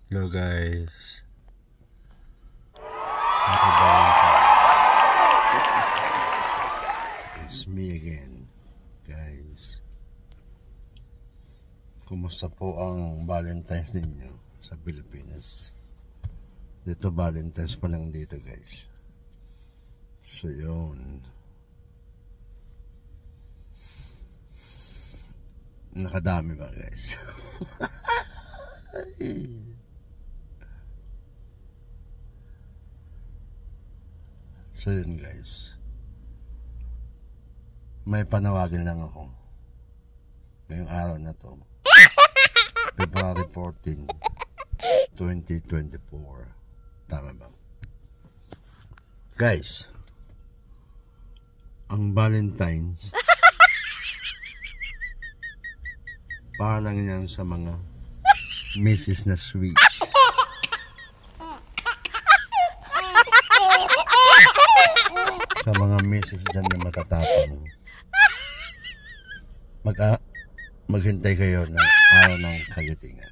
Hello guys. Happy Valentine's. It's me again, guys. Kumusta po ang Valentine's ninyo sa Pilipinas? Dito Valentine's pa lang dito, guys. So yun. Nakadami ba, guys? So yun, guys, may panawagan lang ako ngayong araw na to, February 14, 2024. Tama ba? Guys, ang Valentine's parang yan sa mga Mrs. na sweet. Sa mga Mrs. dyan na matatapang, maghintay kayo ng araw ng kagitingan.